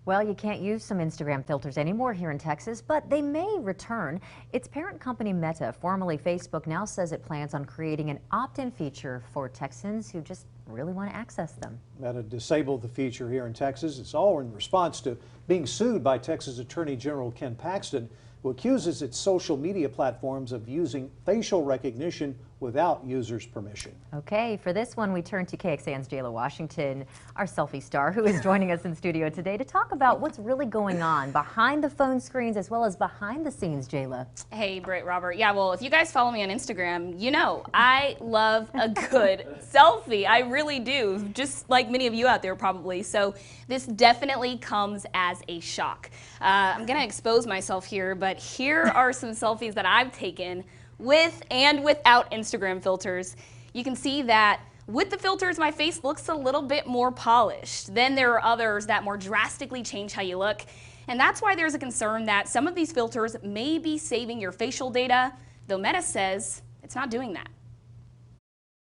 Well, you can't use some Instagram filters anymore here in Texas, but they may return. Its parent company Meta, formerly Facebook, now says it plans on creating an opt-in feature for Texans who just really want to access them. Meta disabled the feature here in Texas. It's all in response to being sued by Texas Attorney General Ken Paxton, who accuses its social media platforms of using facial recognition without users' permission. Okay, for this one, we turn to KXAN's Jayla Washington, our selfie star, who is joining us in studio today to talk about what's really going on behind the phone screens as well as behind the scenes, Jayla. Hey, Britt, Robert. Yeah, well, if you guys follow me on Instagram, you know I love a good selfie. I really do, just like many of you out there probably. So this definitely comes as a shock. I'm going to expose myself here, but here are some selfies that I've taken with and without Instagram filters. You can see that with the filters, my face looks a little bit more polished. Then there are others that more drastically change how you look. And that's why there's a concern that some of these filters may be saving your facial data, though Meta says it's not doing that.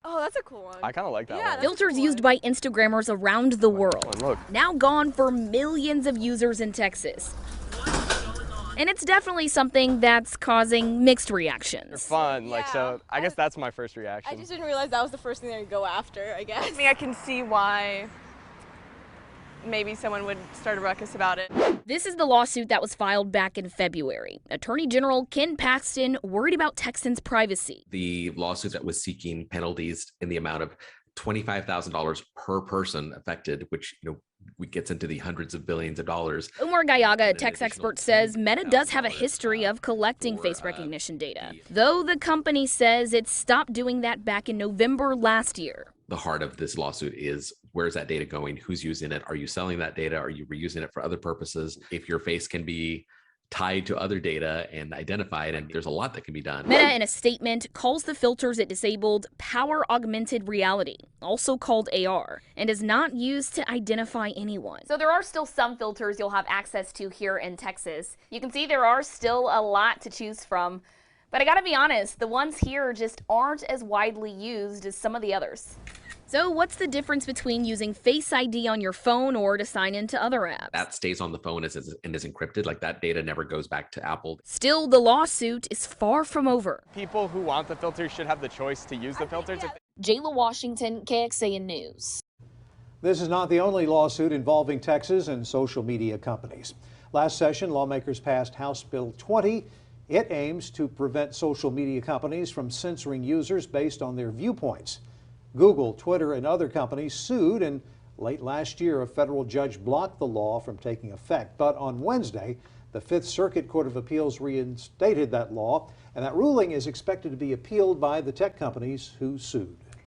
Oh, that's a cool one. I kind of like that one. Filters used by Instagrammers around the world. Look. Now gone for millions of users in Texas. And it's definitely something that's causing mixed reactions. They're fun, like, so I guess that's my first I reaction. just didn't realize that was the first thing they would go after, I guess. I mean, I can see why maybe someone would start a ruckus about it. This is the lawsuit that was filed back in February. Attorney General Ken Paxton worried about Texans' privacy. The lawsuit that was seeking penalties in the amount of $25,000 per person affected, which gets into the hundreds of billions of dollars. Umar Gallaga, a tech expert, says Meta does have a history of collecting face recognition data, though the company says it stopped doing that back in November last year. The heart of this lawsuit is, where's that data going? Who's using it? Are you selling that data? Are you reusing it for other purposes? If your face can be tied to other data and identified, and there's a lot that can be done. Meta, in a statement, calls the filters it disabled power augmented reality, also called AR, and is not used to identify anyone. So there are still some filters you'll have access to here in Texas. You can see there are still a lot to choose from, but I gotta be honest, the ones here just aren't as widely used as some of the others. So what's the difference between using Face ID on your phone or to sign into other apps? That stays on the phone and is encrypted. Like, that data never goes back to Apple. Still, the lawsuit is far from over. People who want the filters should have the choice to use the filters. Jayla Washington, KXAN News. This is not the only lawsuit involving Texas and social media companies. Last session, lawmakers passed House Bill 20. It aims to prevent social media companies from censoring users based on their viewpoints. Google, Twitter, and other companies sued, and late last year, a federal judge blocked the law from taking effect. But on Wednesday, the Fifth Circuit Court of Appeals reinstated that law, and that ruling is expected to be appealed by the tech companies who sued.